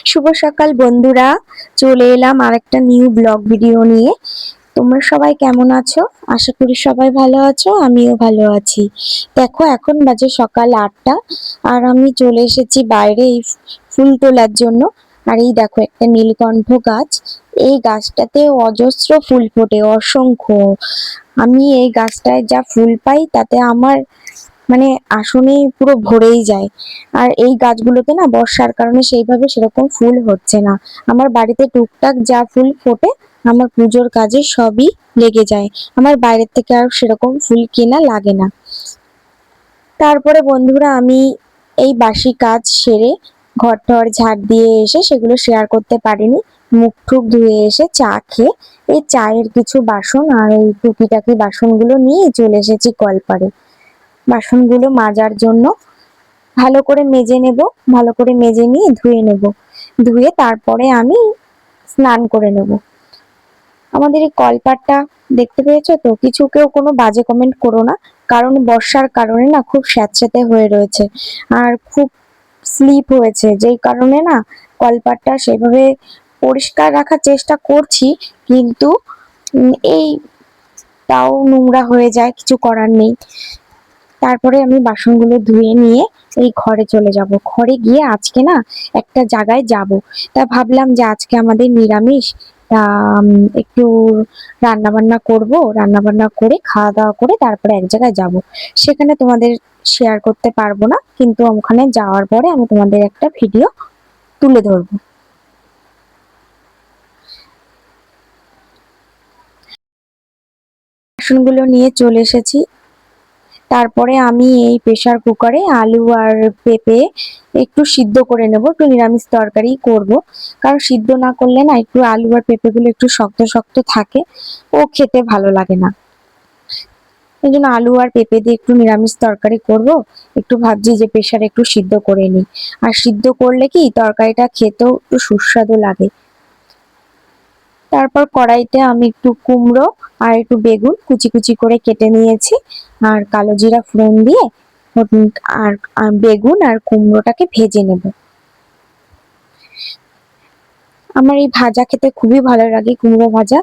শুভ সকাল বন্ধুরা, চলে এলাম আরেকটা নিউ ব্লগ ভিডিও নিয়ে। তোমরা সবাই কেমন আছো? আশা করি সবাই ভালো আছো, আমিও ভালো আছি। দেখো এখন বাজে সকাল 8টা, আর আমি চলে এসেছি বাইরে এই ফুল তোলার জন্য। আর এই দেখো একটা নীলকণ্ঠ গাছ, এই গাছটাতে অজস্র ফুল ফোটে, অসংখ্য। আমি এই গাছটায় যা ফুল পাই তাতে আমার মানে আসনে পুরো ভরেই যায়। আর এই গাছগুলোতে না বর্ষার কারণে সেইভাবে সেরকম ফুল হচ্ছে না। আমার বাড়িতে টুকটাক যা ফুল ফোটে আমার পুজোর কাজে সবই লেগে যায়। আমার বাইরের থেকে আর সেরকম ফুল কেনা লাগে না। তারপরে বন্ধুরা আমি এই বাসি কাজ সেরে ঘর টর ঝাড় দিয়ে এসে, সেগুলো শেয়ার করতে পারিনি, মুখ টুক ধুয়ে এসে চা খেয়ে এই চায়ের কিছু বাসন আর এই টুকিটাকি বাসনগুলো নিয়ে চলে এসেছি কলপাড়ে বাসনগুলো মাজার জন্য। ভালো করে মেজে নেব, ভালো করে মেজে নিয়ে ধুয়ে নেব, ধুয়ে তারপরে আমি স্নান করে নেব। আমাদের এই কলপাটটা দেখতে পেয়েছো তো? কিছু কেউ কোনো বাজে কমেন্ট করো না, কারণ বর্ষার কারণে না খুব স্যাঁতসেঁতে হয়ে রয়েছে আর খুব স্লিপ হয়েছে, যেই কারণে না কলপাটটা সেভাবে পরিষ্কার রাখার চেষ্টা করছি, কিন্তু এই তাও নোংরা হয়ে যায়, কিছু করার নেই। তারপরে আমি বাসনগুলো ধুয়ে নিয়ে এই ঘরে চলে যাব। ঘরে গিয়ে আজকে না একটা জায়গায় যাব, তা ভাবলাম যে আজকে আমাদের নিরামিষ, তা একটু রান্না বান্না করব, রান্না বান্না করে খাওয়া দাওয়া করে তারপরে এক জায়গায় যাব। সেখানে তোমাদের শেয়ার করতে পারবো না, কিন্তু ওখানে যাওয়ার পরে আমি তোমাদের একটা ভিডিও তুলে ধরবো। বাসনগুলো নিয়ে চলে এসেছি। তারপরে আমি এই প্রেসার কুকারে আলু আর পেঁপে একটু সিদ্ধ করে নেব, একটু নিরামিষ তরকারি করব। কারণ সিদ্ধ না করলে না একটু আলু আর পেঁপেগুলো একটু শক্ত শক্ত থাকে, ও খেতে ভালো লাগে না। এই জন্য আলু আর পেঁপে দিয়ে একটু নিরামিষ তরকারি করব। একটু ভাবছি যে প্রেসারে একটু সিদ্ধ করে নিই, আর সিদ্ধ করলে কি তরকারিটা খেতেও একটু সুস্বাদু লাগে। তারপর কড়াইতে আমি একটু কুমড়ো আর একটু বেগুন কুচি কুচি করে কেটে নিয়েছি, আর কালো জিরা ফোড়ন দিয়ে আর বেগুন আর কুমড়োটাকে ভেজে নেব। আমার এই ভাজা খেতে খুবই ভালো লাগে, কুমড়ো ভাজা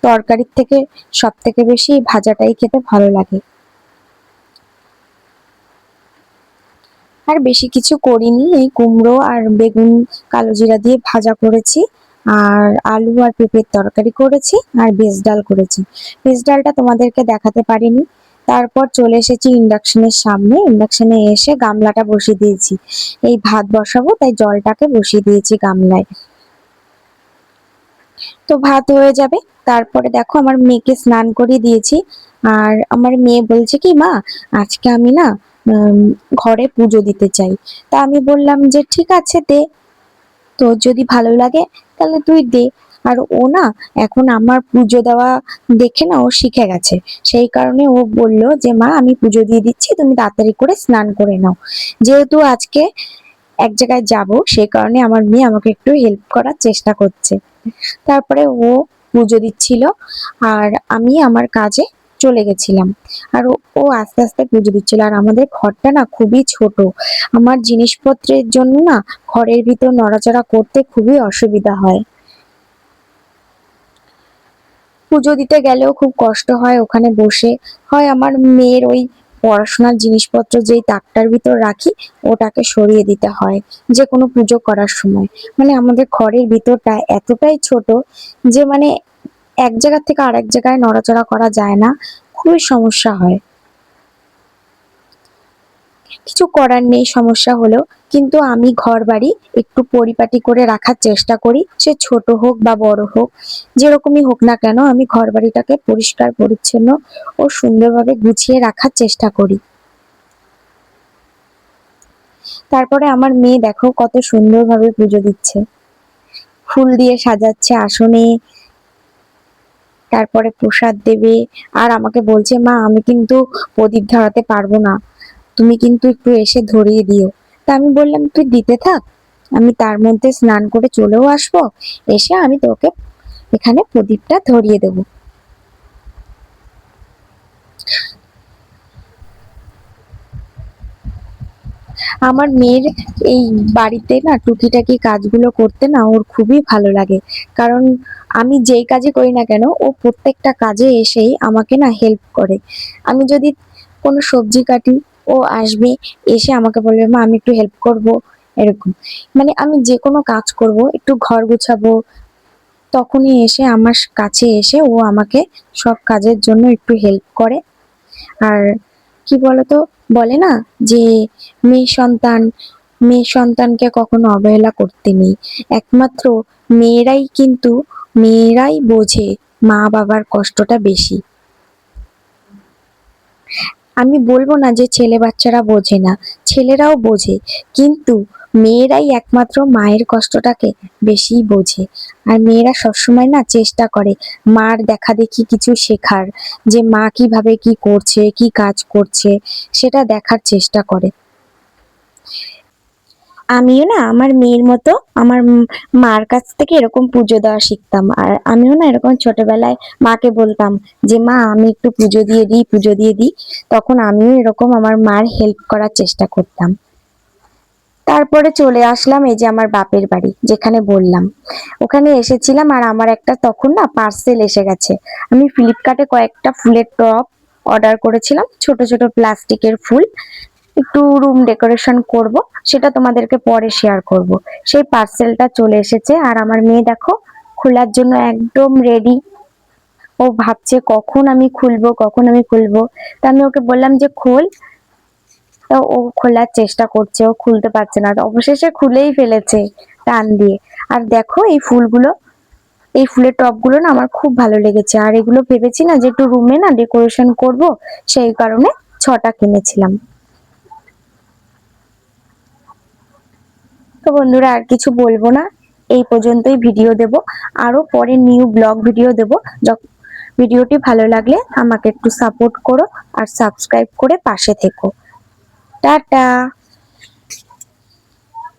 তরকারির থেকে সব থেকে বেশি এই ভাজাটাই খেতে ভালো লাগে। আর বেশি কিছু করিনি, এই কুমড়ো আর বেগুন কালো জিরা দিয়ে ভাজা করেছি, আর আলু আর পেঁপের তরকারি করেছি, আর ভেজ ডাল করেছি। ভেজ ডালটা তোমাদেরকে দেখাতে পারিনি। তারপর চলে এসেছি ইন্ডাকশনের সামনে, ইন্ডাকশনে এসে গামলাটা বসিয়ে দিয়েছি। এই ভাত বসাবো তাই জলটাকে বসিয়ে দিয়েছি গামলায়, তো ভাত হয়ে যাবে। তারপরে দেখো আমার মেয়েকে স্নান করিয়ে দিয়েছি, আর আমার মেয়ে বলছে কি, মা আজকে আমি না উম, ঘরে পুজো দিতে চাই। তা আমি বললাম যে ঠিক আছে দে, তোর যদি ভালো লাগে তাহলে তুই দে। আর ও না এখন আমার পুজো দেওয়া দেখে না ও শিখে গেছে, সেই কারণে ও বলল যে মা আমি পুজো দিয়ে দিচ্ছি, তুমি তাড়াতাড়ি করে স্নান করে নাও। যেহেতু আজকে এক জায়গায় যাব, সেই কারণে আমার মেয়ে আমাকে একটু হেল্প করার চেষ্টা করছে। তারপরে ও পুজো দিচ্ছিল, আর আমি আমার কাজে চলে গেছিলাম। আর ও আস্তে আস্তে পুজো দিচ্ছিল। আর আমাদের ঘরটা না খুবই ছোট, আমার জিনিসপত্রের জন্য না ঘরের ভিতর নড়াচড়া করতে খুবই অসুবিধা হয়। পুজো দিতে গেলেও খুব কষ্ট হয় ওখানে বসে। হয় আমার মেয়ের ওই পড়াশোনার জিনিসপত্র যেই তাকটার ভিতর রাখি ওটাকে সরিয়ে দিতে হয় যে কোনো পুজো করার সময়। মানে আমাদের ঘরের ভিতরটা এতটাই ছোট যে মানে এক জায়গা থেকে আরেক জায়গায় নড়াচড়া করা যায় না, খুবই সমস্যা হয়। কিছু করার নেই, সমস্যা হলেও কিন্তু আমি ঘর বাড়ি একটু পরিপাটি করে রাখার চেষ্টা করি, সে ছোট হোক বা বড় হোক, যেরকমই হোক না কেন আমি ঘর বাড়িটাকে পরিষ্কার পরিচ্ছন্ন ও সুন্দরভাবে গুছিয়ে রাখার চেষ্টা করি। তারপরে আমার মেয়ে দেখো কত সুন্দরভাবে পুজো দিচ্ছে, ফুল দিয়ে সাজাচ্ছে আসনে, তারপরে প্রসাদ দেবে। আর আমাকে বলছে মা আমি কিন্তু প্রদীপ ধরাতে পারবো না, তুমি কিন্তু একটু এসে ধরিয়ে দিও। তা আমি বললাম তুই দিতে থাক, আমি তার মধ্যে স্নান করে চলেও আসবো, এসে আমি তোকে এখানে প্রদীপটা ধরিয়ে দেব। আমার মেয়ের এই বাড়িতে না টুকিটাকি কাজগুলো করতে না ওর খুবই ভালো লাগে। কারণ আমি যেই কাজই করি না কেন ও প্রত্যেকটা কাজে এসেই আমাকে না হেল্প করে। আমি যদি কোনো সবজি কাটি ও আসবে, এসে আমাকে বলবে মা আমি একটু হেল্প করব, এরকম। মানে আমি যে কোনো কাজ করব, একটু ঘর গুছাবো, তখনই এসে আমার কাছে এসে ও আমাকে সব কাজের জন্য একটু হেল্প করে। আর কি বলতো, বলে না যে মেয়ে সন্তান, মেয়ে সন্তানকে কখনো অবহেলা করতে নেই। একমাত্র মেয়েরাই কিন্তু, মেয়েরাই বোঝে মা বাবার কষ্টটা বেশি। আমি বলবো না যে ছেলে বাচ্চারা বোঝে না, ছেলেরাও বোঝে, কিন্তু মেয়েরাই একমাত্র মায়ের কষ্টটাকে বেশি বোঝে। আর মেয়েরা সবসময় না চেষ্টা করে মার দেখা দেখি কিছু শেখার, যে মা কিভাবে কি করছে, কি কাজ করছে, সেটা দেখার চেষ্টা করে। আমিও না আমার মেয়ের মতো আমার মার কাছ থেকে এরকম পুজো দেওয়া শিখতাম। আর আমিও না এরকম ছোটবেলায় মাকে বলতাম যে মা আমি একটু পুজো দিয়ে দিই, পুজো দিয়ে দিই। তখন আমিও এরকম আমার মার হেল্প করার চেষ্টা করতাম। তারপরে চলে আসলাম এই যে আমার বাপের বাড়ি, যেখানে বললাম ওখানে এসেছিলাম। আর আমার একটা তখন না পার্সেল এসে গেছে। আমি ফ্লিপকার্টে কয়েকটা ফুলের টব অর্ডার করেছিলাম, ছোট ছোট প্লাস্টিকের ফুল, একটু রুম ডেকোরেশন করব, সেটা তোমাদেরকে পরে শেয়ার করব। সেই পার্সেলটা চলে এসেছে আর আমার মেয়ে দেখো খোলার জন্য একদম রেডি। ও ভাবছে কখন আমি খুলবো, কখন আমি খুলবো। তা আমি ওকে বললাম যে খোল। তো ও খোলার চেষ্টা করছে, ও খুলতে পারছে না, তো অবশেষে খুলেই ফেলেছে টান দিয়ে। আর দেখো এই ফুলগুলো, এই ফুলের টবগুলো না আমার খুব ভালো লেগেছে। আর এগুলো ভেবেছি না যে একটু রুমে না ডেকোরেশন করব, সেই কারণে 6টা কিনেছিলাম। তো বন্ধুরা আর কিছু বলবো না, এই পর্যন্তই ভিডিও দেব। আরো পরে নিউ ব্লগ ভিডিও দেব। ভিডিওটি ভালো লাগলে আমাকে একটু সাপোর্ট করো আর সাবস্ক্রাইব করে পাশে থেকো। টাটা।